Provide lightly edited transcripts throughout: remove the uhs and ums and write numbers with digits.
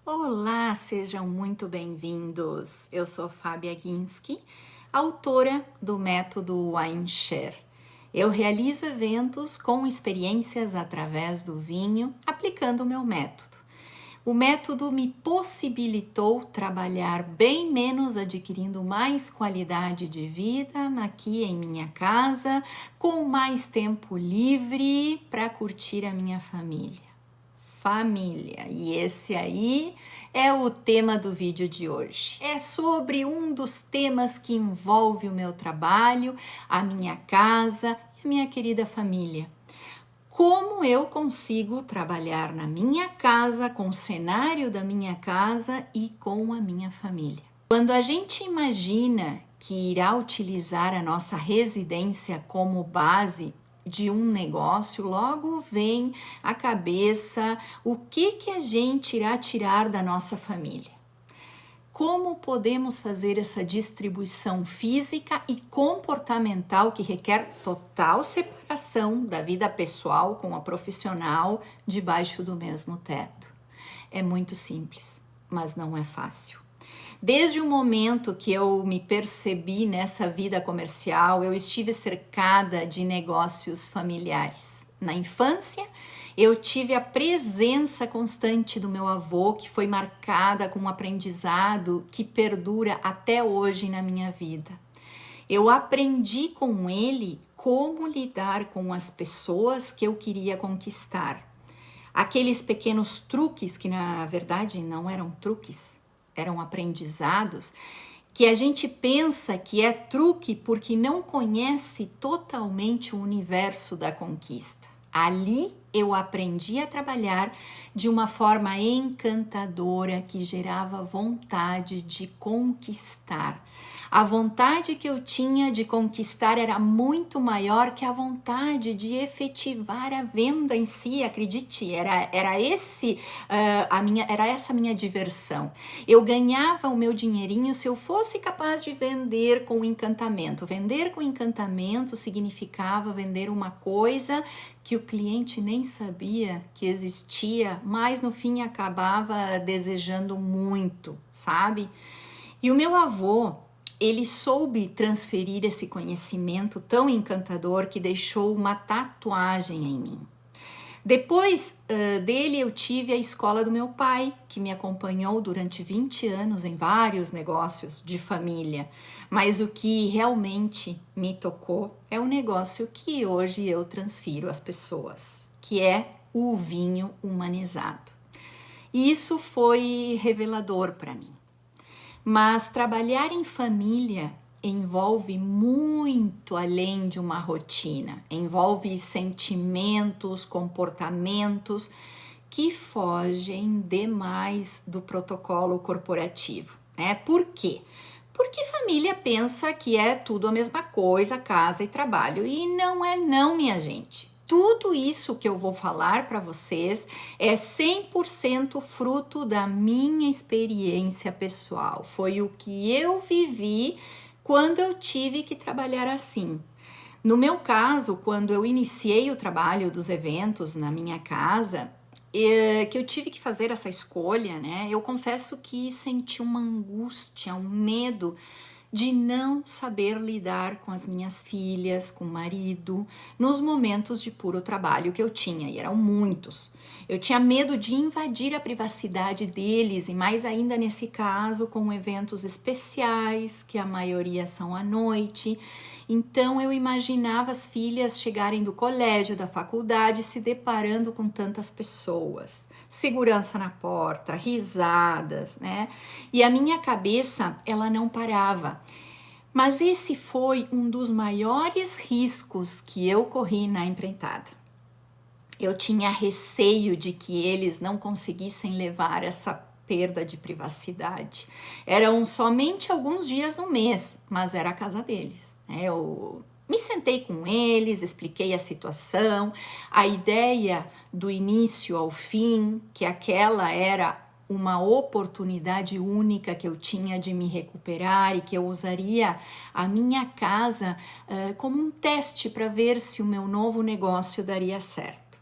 Olá, sejam muito bem-vindos. Eu sou Fábia Ginsky, autora do método Wine-Share. Eu realizo eventos com experiências através do vinho, aplicando o meu método. O método me possibilitou trabalhar bem menos, adquirindo mais qualidade de vida aqui em minha casa, com mais tempo livre para curtir a minha família. E esse aí é o tema do vídeo de hoje. É sobre um dos temas que envolve o meu trabalho, a minha casa e a minha querida família. Como eu consigo trabalhar na minha casa, com o cenário da minha casa e com a minha família. Quando a gente imagina que irá utilizar a nossa residência como base de um negócio, logo vem à cabeça o que a gente irá tirar da nossa família. Como podemos fazer essa distribuição física e comportamental que requer total separação da vida pessoal com a profissional debaixo do mesmo teto? É muito simples, mas não é fácil. Desde o momento que eu me percebi nessa vida comercial, eu estive cercada de negócios familiares. Na infância, eu tive a presença constante do meu avô, que foi marcada com um aprendizado que perdura até hoje na minha vida. Eu aprendi com ele como lidar com as pessoas que eu queria conquistar. Aqueles pequenos truques que na verdade não eram truques, eram aprendizados, que a gente pensa que é truque porque não conhece totalmente o universo da conquista. Ali eu aprendi a trabalhar de uma forma encantadora que gerava vontade de conquistar. A vontade que eu tinha de conquistar era muito maior que a vontade de efetivar a venda em si, acredite, era essa a minha diversão. Eu ganhava o meu dinheirinho se eu fosse capaz de vender com encantamento. Vender com encantamento significava vender uma coisa que o cliente nem sabia que existia, mas no fim acabava desejando muito, sabe? E o meu avô, ele soube transferir esse conhecimento tão encantador que deixou uma tatuagem em mim. Depois dele, eu tive a escola do meu pai, que me acompanhou durante 20 anos em vários negócios de família. Mas o que realmente me tocou é o negócio que hoje eu transfiro às pessoas, que é o vinho humanizado. E isso foi revelador para mim. Mas trabalhar em família envolve muito além de uma rotina, envolve sentimentos, comportamentos que fogem demais do protocolo corporativo, né? Por quê? Porque família pensa que é tudo a mesma coisa, casa e trabalho, e não é não, minha gente. Tudo isso que eu vou falar para vocês é 100% fruto da minha experiência pessoal. Foi o que eu vivi quando eu tive que trabalhar assim. No meu caso, quando eu iniciei o trabalho dos eventos na minha casa, que eu tive que fazer essa escolha, né? Eu confesso que senti uma angústia, um medo de não saber lidar com as minhas filhas, com o marido, nos momentos de puro trabalho que eu tinha, e eram muitos. Eu tinha medo de invadir a privacidade deles, e mais ainda nesse caso, com eventos especiais, que a maioria são à noite. Então eu imaginava as filhas chegarem do colégio, da faculdade, se deparando com tantas pessoas. Segurança na porta, risadas, né? E a minha cabeça, ela não parava. Mas esse foi um dos maiores riscos que eu corri na empreitada. Eu tinha receio de que eles não conseguissem levar essa perda de privacidade. Eram somente alguns dias no mês, mas era a casa deles. Eu me sentei com eles, expliquei a situação, a ideia do início ao fim, que aquela era uma oportunidade única que eu tinha de me recuperar e que eu usaria a minha casa como um teste para ver se o meu novo negócio daria certo.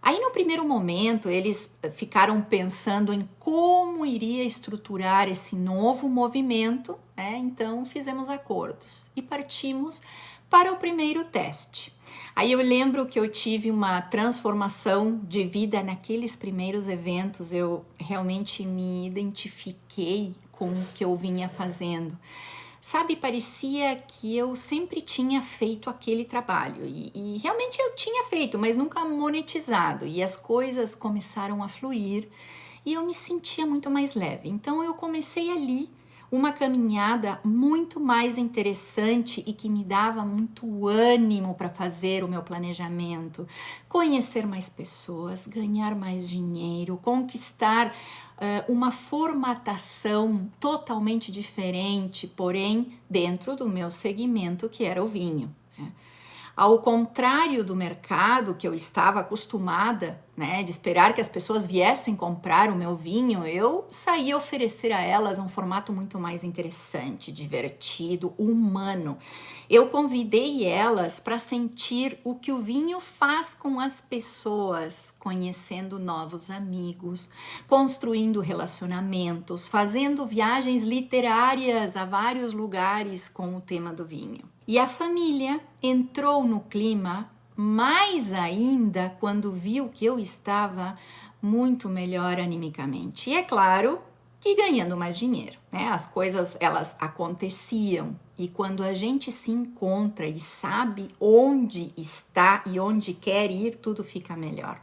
Aí no primeiro momento eles ficaram pensando em como iria estruturar esse novo movimento, né? Então fizemos acordos e partimos para o primeiro teste. Aí eu lembro que eu tive uma transformação de vida naqueles primeiros eventos, eu realmente me identifiquei com o que eu vinha fazendo. Sabe, parecia que eu sempre tinha feito aquele trabalho e realmente eu tinha feito, mas nunca monetizado, e as coisas começaram a fluir e eu me sentia muito mais leve. Então eu comecei ali uma caminhada muito mais interessante e que me dava muito ânimo para fazer o meu planejamento, conhecer mais pessoas, ganhar mais dinheiro, conquistar uma formatação totalmente diferente, porém dentro do meu segmento, que era o vinho, né? Ao contrário do mercado que eu estava acostumada, né, de esperar que as pessoas viessem comprar o meu vinho, eu saía oferecer a elas um formato muito mais interessante, divertido, humano. Eu convidei elas para sentir o que o vinho faz com as pessoas, conhecendo novos amigos, construindo relacionamentos, fazendo viagens literárias a vários lugares com o tema do vinho. E a família entrou no clima mais ainda quando viu que eu estava muito melhor animicamente. E é claro que ganhando mais dinheiro, né? As coisas, elas aconteciam. E quando a gente se encontra e sabe onde está e onde quer ir, tudo fica melhor.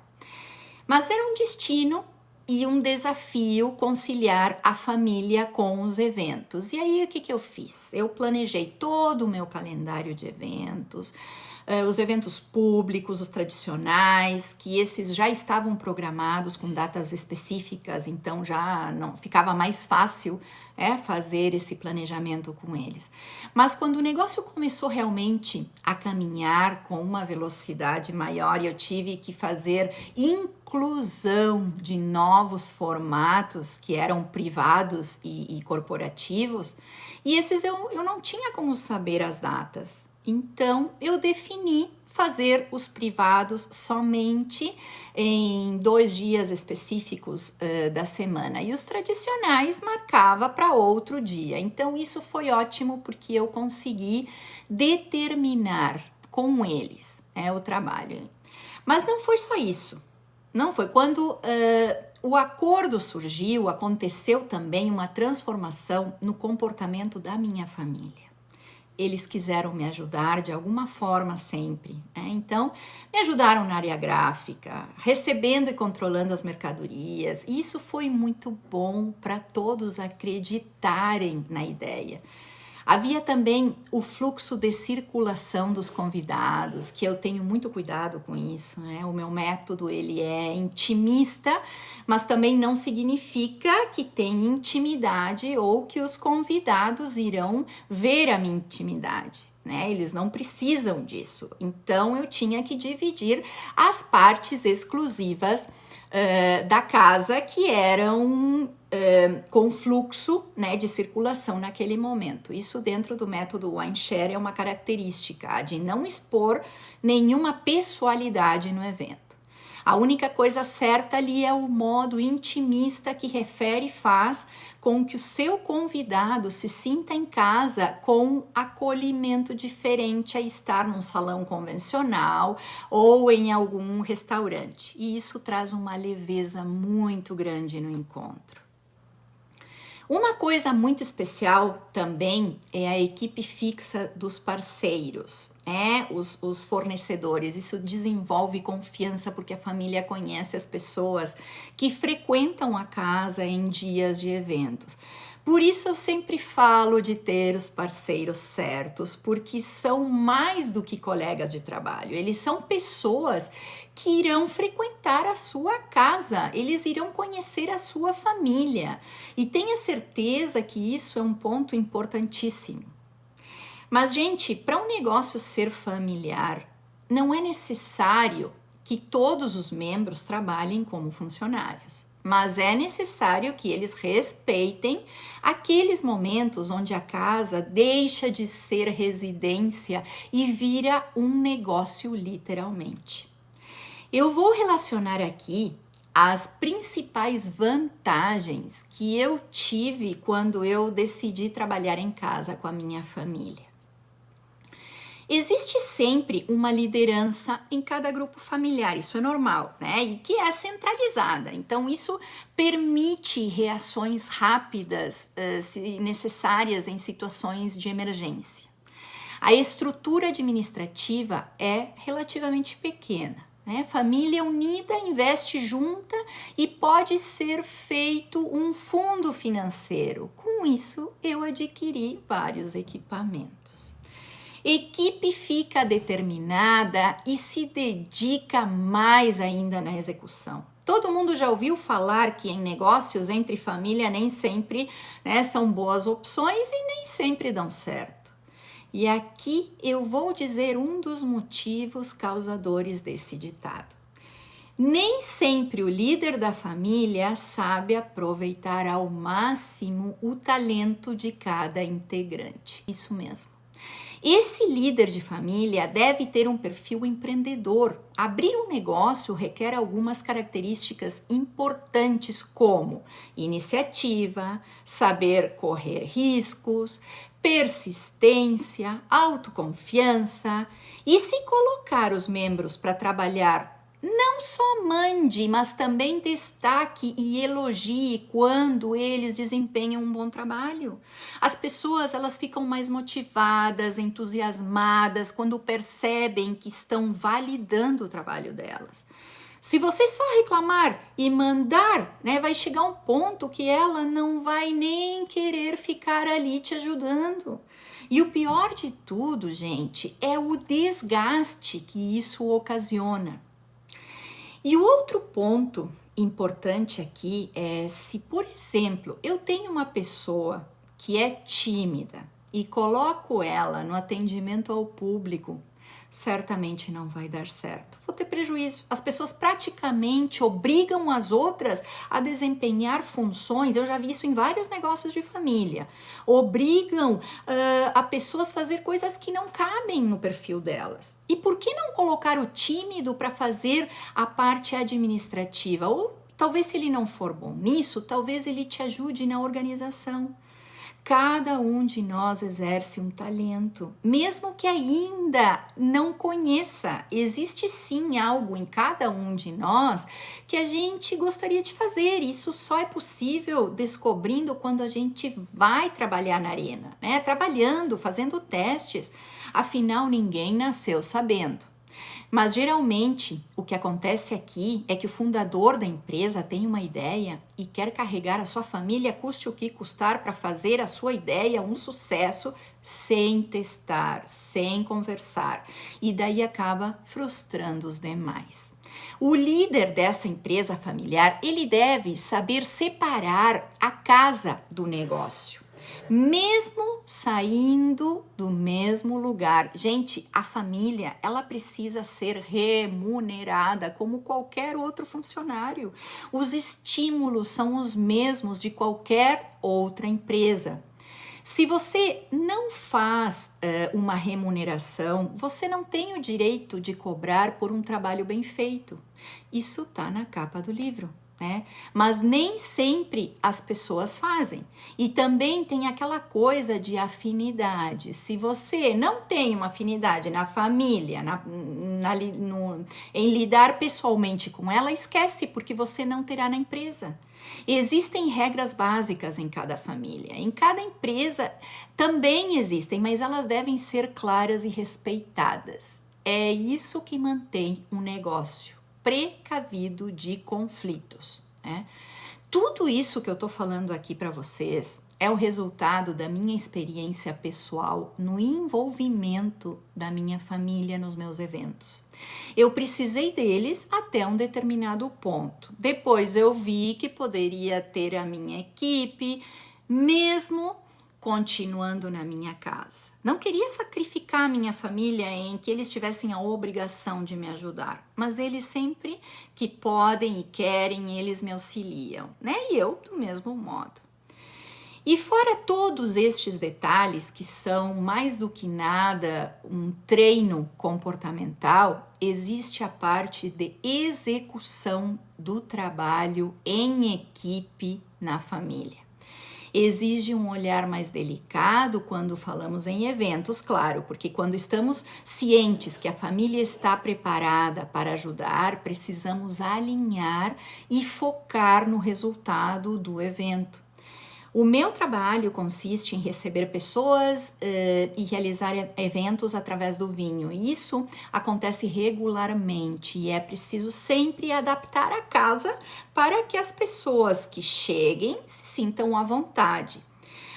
Mas era um destino e um desafio conciliar a família com os eventos. E aí o que eu fiz? Eu planejei todo o meu calendário de eventos, os eventos públicos, os tradicionais, que esses já estavam programados com datas específicas, então já não ficava mais fácil fazer esse planejamento com eles. Mas quando o negócio começou realmente a caminhar com uma velocidade maior e eu tive que fazer inclusão de novos formatos que eram privados e corporativos, e esses eu não tinha como saber as datas. Então eu defini fazer os privados somente em 2 dias específicos da semana e os tradicionais marcava para outro dia. Então isso foi ótimo porque eu consegui determinar com eles o trabalho. Mas não foi só isso. Não foi. Quando o acordo surgiu, aconteceu também uma transformação no comportamento da minha família. Eles quiseram me ajudar de alguma forma sempre, né? Então, me ajudaram na área gráfica, recebendo e controlando as mercadorias. Isso foi muito bom para todos acreditarem na ideia. Havia também o fluxo de circulação dos convidados, que eu tenho muito cuidado com isso, né? O meu método, ele é intimista, mas também não significa que tem intimidade ou que os convidados irão ver a minha intimidade, né? Eles não precisam disso. Então, eu tinha que dividir as partes exclusivas da casa que eram com fluxo, né, de circulação naquele momento. Isso dentro do método Wineshare é uma característica de não expor nenhuma pessoalidade no evento. A única coisa certa ali é o modo intimista que refere e faz com que o seu convidado se sinta em casa com acolhimento diferente a estar num salão convencional ou em algum restaurante. E isso traz uma leveza muito grande no encontro. Uma coisa muito especial também é a equipe fixa dos parceiros, os fornecedores. Isso desenvolve confiança porque a família conhece as pessoas que frequentam a casa em dias de eventos. Por isso eu sempre falo de ter os parceiros certos, porque são mais do que colegas de trabalho. Eles são pessoas que irão frequentar a sua casa, eles irão conhecer a sua família. E tenha certeza que isso é um ponto importantíssimo. Mas, gente, para um negócio ser familiar, não é necessário que todos os membros trabalhem como funcionários. Mas é necessário que eles respeitem aqueles momentos onde a casa deixa de ser residência e vira um negócio literalmente. Eu vou relacionar aqui as principais vantagens que eu tive quando eu decidi trabalhar em casa com a minha família. Existe sempre uma liderança em cada grupo familiar, isso é normal, né? E que é centralizada. Então, isso permite reações rápidas, se necessárias em situações de emergência. A estrutura administrativa é relativamente pequena. Família unida investe junta e pode ser feito um fundo financeiro. Com isso, eu adquiri vários equipamentos. Equipe fica determinada e se dedica mais ainda na execução. Todo mundo já ouviu falar que em negócios entre família nem sempre são boas opções e nem sempre dão certo. E aqui eu vou dizer um dos motivos causadores desse ditado. Nem sempre o líder da família sabe aproveitar ao máximo o talento de cada integrante. Isso mesmo. Esse líder de família deve ter um perfil empreendedor. Abrir um negócio requer algumas características importantes como iniciativa, saber correr riscos, persistência, autoconfiança e se colocar os membros para trabalhar, não só mande, mas também destaque e elogie quando eles desempenham um bom trabalho. As pessoas elas ficam mais motivadas, entusiasmadas quando percebem que estão validando o trabalho delas. Se você só reclamar e mandar, vai chegar um ponto que ela não vai nem querer ficar ali te ajudando. E o pior de tudo, gente, é o desgaste que isso ocasiona. E o outro ponto importante aqui é se, por exemplo, eu tenho uma pessoa que é tímida e coloco ela no atendimento ao público, certamente não vai dar certo. Vou ter prejuízo. As pessoas praticamente obrigam as outras a desempenhar funções, eu já vi isso em vários negócios de família, obrigam a pessoas a fazer coisas que não cabem no perfil delas. E por que não colocar o tímido para fazer a parte administrativa? Ou talvez se ele não for bom nisso, talvez ele te ajude na organização. Cada um de nós exerce um talento, mesmo que ainda não conheça. Existe sim algo em cada um de nós que a gente gostaria de fazer. Isso só é possível descobrindo quando a gente vai trabalhar na arena, trabalhando, fazendo testes. Afinal, ninguém nasceu sabendo. Mas geralmente o que acontece aqui é que o fundador da empresa tem uma ideia e quer carregar a sua família custe o que custar para fazer a sua ideia um sucesso sem testar, sem conversar, e daí acaba frustrando os demais. O líder dessa empresa familiar, ele deve saber separar a casa do negócio. Mesmo saindo do mesmo lugar. Gente, a família, ela precisa ser remunerada como qualquer outro funcionário. Os estímulos são os mesmos de qualquer outra empresa. Se você não faz uma remuneração, você não tem o direito de cobrar por um trabalho bem feito. Isso está na capa do livro. Mas nem sempre as pessoas fazem. E também tem aquela coisa de afinidade. Se você não tem uma afinidade na família, em lidar pessoalmente com ela, esquece, porque você não terá na empresa. Existem regras básicas em cada família. Em cada empresa também existem, mas elas devem ser claras e respeitadas. É isso que mantém um negócio precavido de conflitos. Tudo isso que eu estou falando aqui para vocês é o resultado da minha experiência pessoal no envolvimento da minha família nos meus eventos. Eu precisei deles até um determinado ponto. Depois eu vi que poderia ter a minha equipe, mesmo continuando na minha casa. Não queria sacrificar a minha família em que eles tivessem a obrigação de me ajudar, mas eles sempre que podem e querem, eles me auxiliam, E eu do mesmo modo. E fora todos estes detalhes que são mais do que nada um treino comportamental, existe a parte de execução do trabalho em equipe na família. Exige um olhar mais delicado quando falamos em eventos, claro, porque quando estamos cientes que a família está preparada para ajudar, precisamos alinhar e focar no resultado do evento. O meu trabalho consiste em receber pessoas e realizar eventos através do vinho. Isso acontece regularmente e é preciso sempre adaptar a casa para que as pessoas que cheguem se sintam à vontade.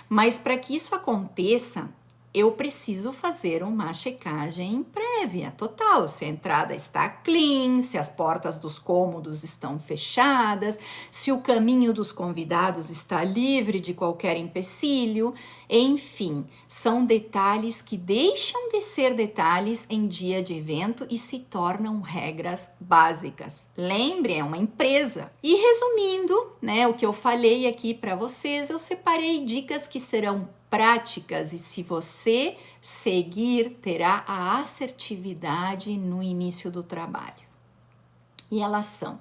Mas para que isso aconteça, eu preciso fazer uma checagem prévia, total, se a entrada está clean, se as portas dos cômodos estão fechadas, se o caminho dos convidados está livre de qualquer empecilho, enfim, são detalhes que deixam de ser detalhes em dia de evento e se tornam regras básicas. Lembre, é uma empresa. E resumindo, né, o que eu falei aqui para vocês, eu separei dicas que serão práticas e se você seguir, terá a assertividade no início do trabalho. E elas são: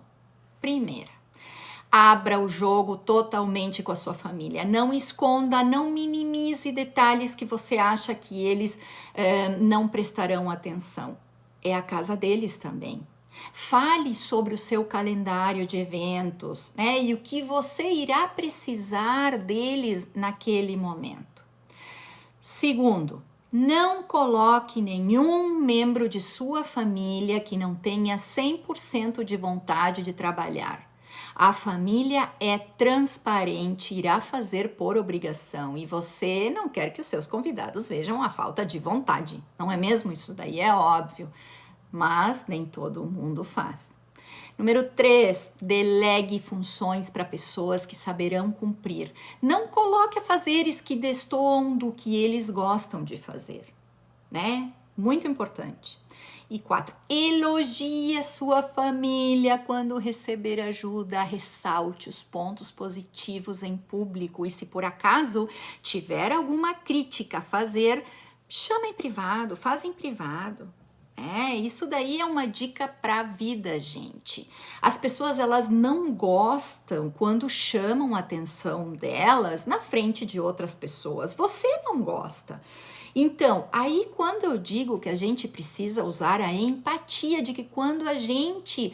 primeira, abra o jogo totalmente com a sua família. Não esconda, não minimize detalhes que você acha que eles não prestarão atenção. É a casa deles também. Fale sobre o seu calendário de eventos, né? E o que você irá precisar deles naquele momento. Segundo, não coloque nenhum membro de sua família que não tenha 100% de vontade de trabalhar. A família é transparente, irá fazer por obrigação e você não quer que os seus convidados vejam a falta de vontade. Não é mesmo? Isso daí é óbvio, mas nem todo mundo faz. Número 3, delegue funções para pessoas que saberão cumprir. Não coloque afazeres que destoam do que eles gostam de fazer, né? Muito importante. E 4, elogie a sua família quando receber ajuda, ressalte os pontos positivos em público e se por acaso tiver alguma crítica a fazer, chama em privado, faz em privado. Isso daí é uma dica para a vida, gente. As pessoas, elas não gostam quando chamam a atenção delas na frente de outras pessoas. Você não gosta. Então, aí quando eu digo que a gente precisa usar a empatia, de que quando a gente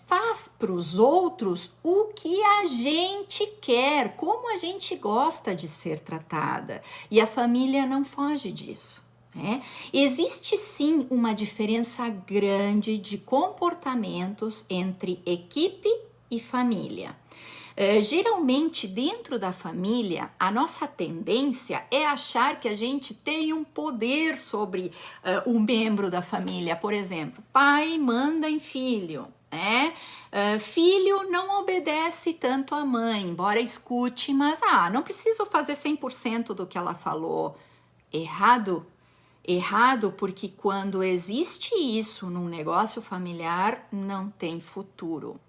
faz para os outros o que a gente quer, como a gente gosta de ser tratada. E a família não foge disso. Existe sim uma diferença grande de comportamentos entre equipe e família. Geralmente, dentro da família, a nossa tendência é achar que a gente tem um poder sobre o membro da família. Por exemplo, pai manda em filho, filho não obedece tanto à mãe, embora escute, mas não preciso fazer 100% do que ela falou. Errado, porque quando existe isso num negócio familiar, não tem futuro.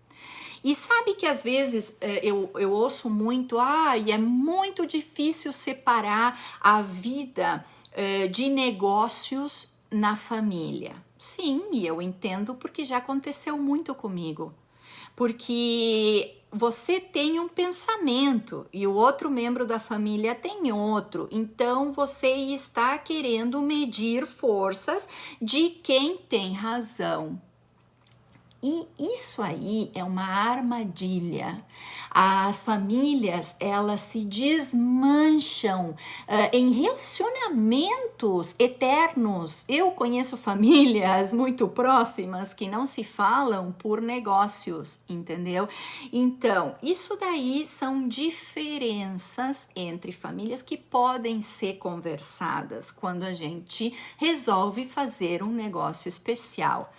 E sabe que às vezes eu ouço muito, e é muito difícil separar a vida de negócios na família. Sim, e eu entendo porque já aconteceu muito comigo. Porque você tem um pensamento e o outro membro da família tem outro. Então, você está querendo medir forças de quem tem razão. E isso aí é uma armadilha. As famílias, elas se desmancham em relacionamentos eternos. Eu conheço famílias muito próximas que não se falam por negócios, entendeu? Então, isso daí são diferenças entre famílias que podem ser conversadas quando a gente resolve fazer um negócio especial.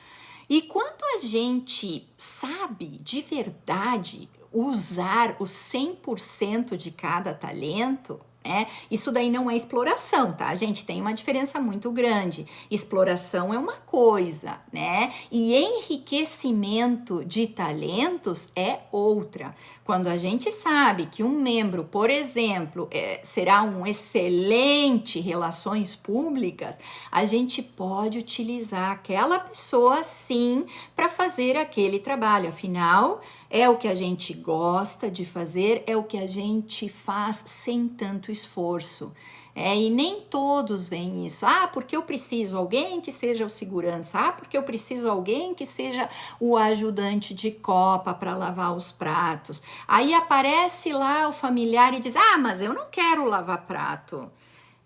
E quando a gente sabe de verdade usar os 100% de cada talento, né? Isso daí não é exploração, tá, gente? Tem uma diferença muito grande. Exploração é uma coisa, né? E enriquecimento de talentos é outra. Quando a gente sabe que um membro, por exemplo, será um excelente relações públicas, a gente pode utilizar aquela pessoa, sim, para fazer aquele trabalho. Afinal, é o que a gente gosta de fazer, é o que a gente faz sem tanto esforço. E nem todos veem isso. Ah, porque eu preciso alguém que seja o segurança. Ah, porque eu preciso alguém que seja o ajudante de copa para lavar os pratos. Aí aparece lá o familiar e diz: ah, mas eu não quero lavar prato.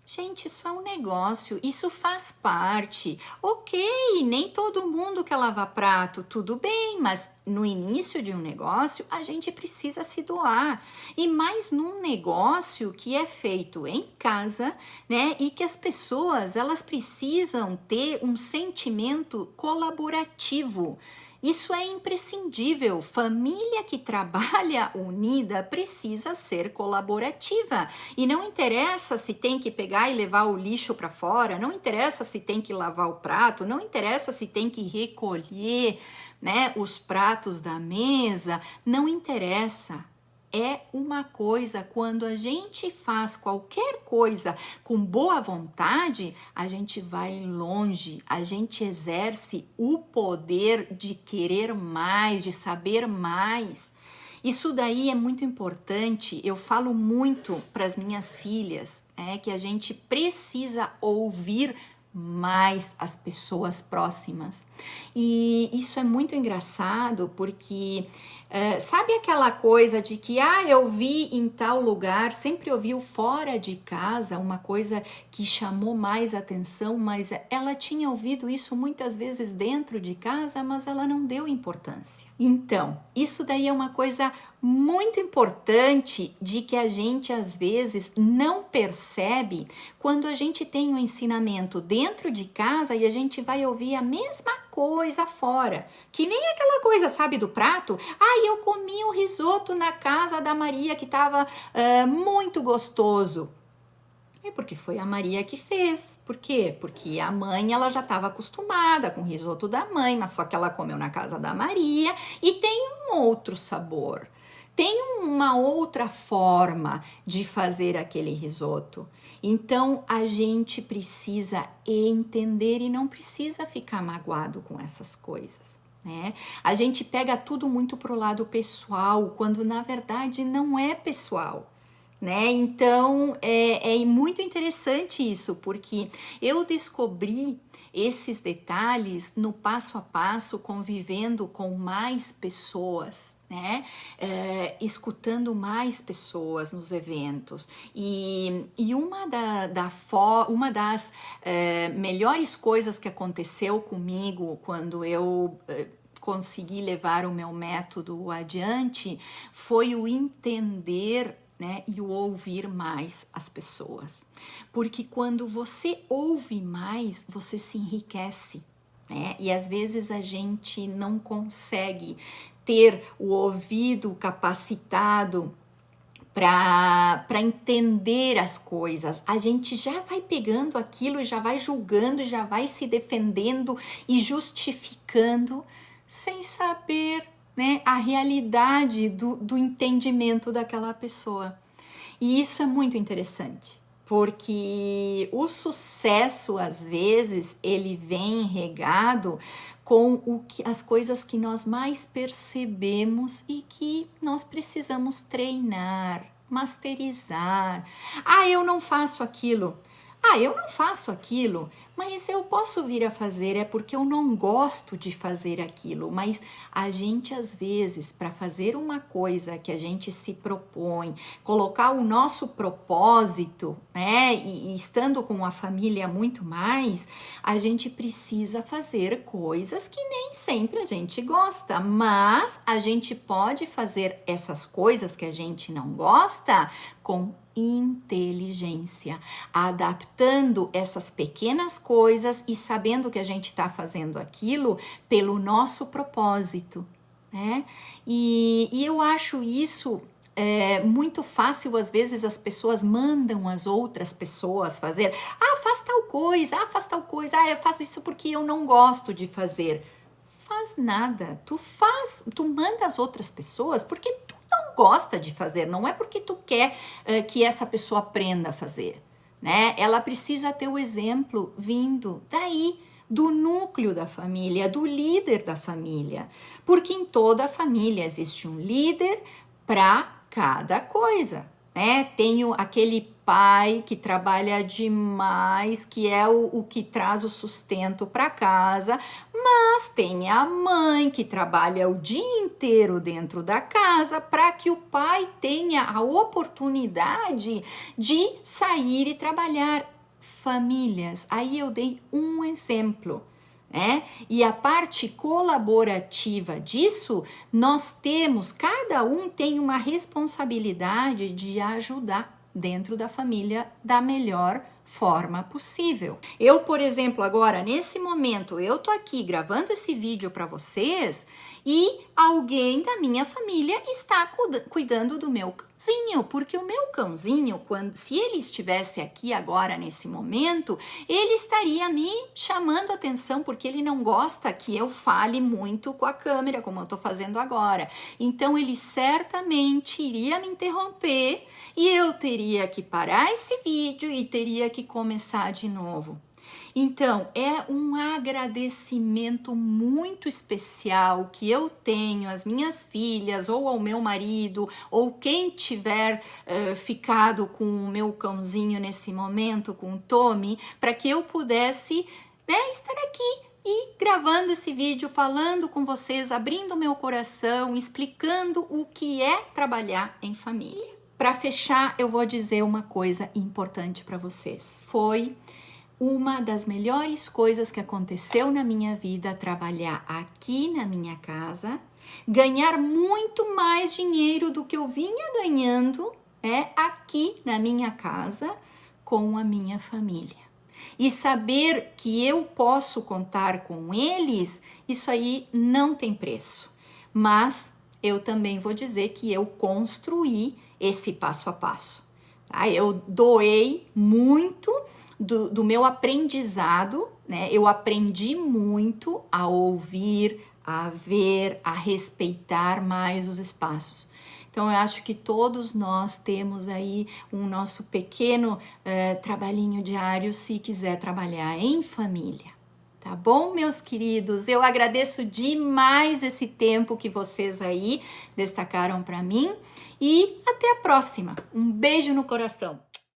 Gente, isso é um negócio, isso faz parte. Ok, nem todo mundo quer lavar prato, tudo bem, mas no início de um negócio a gente precisa se doar. E mais num negócio que é feito em casa, né? E que as pessoas, elas precisam ter um sentimento colaborativo. Isso é imprescindível. Família que trabalha unida precisa ser colaborativa. E não interessa se tem que pegar e levar o lixo para fora, não interessa se tem que lavar o prato, não interessa se tem que recolher, né, os pratos da mesa, não interessa. É uma coisa, quando a gente faz qualquer coisa com boa vontade, a gente vai longe, a gente exerce o poder de querer mais, de saber mais. Isso daí é muito importante, eu falo muito para as minhas filhas, que a gente precisa ouvir mais as pessoas próximas. E isso é muito engraçado porque sabe aquela coisa de que eu vi em tal lugar, sempre ouviu fora de casa uma coisa que chamou mais atenção, mas ela tinha ouvido isso muitas vezes dentro de casa, mas ela não deu importância. Então, isso daí é uma coisa muito importante de que a gente às vezes não percebe quando a gente tem um ensinamento dentro de casa e a gente vai ouvir a mesma coisa fora, que nem aquela coisa, sabe, do prato. Eu comi o risoto na casa da Maria que estava muito gostoso. É porque foi a Maria que fez. Por quê? Porque a mãe, ela já estava acostumada com o risoto da mãe, mas só que ela comeu na casa da Maria e tem um outro sabor. Tem uma outra forma de fazer aquele risoto. Então, a gente precisa entender e não precisa ficar magoado com essas coisas, né? A gente pega tudo muito pro lado pessoal, quando na verdade não é pessoal, né? Então, é muito interessante isso, porque eu descobri esses detalhes no passo a passo, convivendo com mais pessoas, né? Escutando mais pessoas nos eventos. E uma das melhores coisas que aconteceu comigo quando eu consegui levar o meu método adiante foi o entender, né, e o ouvir mais as pessoas. Porque quando você ouve mais, você se enriquece, né? E às vezes a gente não consegue ter o ouvido capacitado para entender as coisas. A gente já vai pegando aquilo e já vai julgando, já vai se defendendo e justificando sem saber, né, a realidade do entendimento daquela pessoa. E isso é muito interessante, porque o sucesso, às vezes, ele vem regado com as coisas que nós mais percebemos e que nós precisamos treinar, masterizar. Eu não faço aquilo. Eu não faço aquilo, mas eu posso vir a fazer, é porque eu não gosto de fazer aquilo. Mas a gente, às vezes, para fazer uma coisa que a gente se propõe, colocar o nosso propósito, né, e estando com a família muito mais, a gente precisa fazer coisas que nem sempre a gente gosta, mas a gente pode fazer essas coisas que a gente não gosta com inteligência, adaptando essas pequenas coisas e sabendo que a gente está fazendo aquilo pelo nosso propósito, né? E eu acho isso muito fácil, às vezes as pessoas mandam as outras pessoas fazer. Ah, faz tal coisa, ah, faz tal coisa, ah, eu faço isso porque eu não gosto de fazer. Faz nada, tu manda as outras pessoas porque tu não gosta de fazer, não é porque tu quer que essa pessoa aprenda a fazer, né? Ela precisa ter o exemplo vindo daí, do núcleo da família, do líder da família, porque em toda a família existe um líder para cada coisa, né? Tenho aquele pai que trabalha demais, que é o que traz o sustento para casa, mas tem a mãe que trabalha o dia inteiro dentro da casa para que o pai tenha a oportunidade de sair e trabalhar. Famílias, aí eu dei um exemplo, né? E a parte colaborativa disso, nós temos, cada um tem uma responsabilidade de ajudar dentro da família da melhor forma possível. Eu, por exemplo, agora nesse momento, eu tô aqui gravando esse vídeo para vocês e alguém da minha família está cuidando do meu cãozinho, porque o meu cãozinho, se ele estivesse aqui agora nesse momento, ele estaria me chamando a atenção porque ele não gosta que eu fale muito com a câmera, como eu estou fazendo agora. Então ele certamente iria me interromper e eu teria que parar esse vídeo e teria que começar de novo. Então, é um agradecimento muito especial que eu tenho às minhas filhas, ou ao meu marido, ou quem tiver ficado com o meu cãozinho nesse momento, com o Tommy, para que eu pudesse estar aqui e gravando esse vídeo, falando com vocês, abrindo meu coração, explicando o que é trabalhar em família. Para fechar, eu vou dizer uma coisa importante para vocês. Foi uma das melhores coisas que aconteceu na minha vida trabalhar aqui na minha casa, ganhar muito mais dinheiro do que eu vinha ganhando aqui na minha casa com a minha família. E saber que eu posso contar com eles, isso aí não tem preço. Mas eu também vou dizer que eu construí esse passo a passo. Tá? Eu doei muito do meu aprendizado, né? Eu aprendi muito a ouvir, a ver, a respeitar mais os espaços. Então, eu acho que todos nós temos aí um nosso pequeno trabalhinho diário se quiser trabalhar em família. Tá bom, meus queridos? Eu agradeço demais esse tempo que vocês aí destacaram para mim e até a próxima. Um beijo no coração.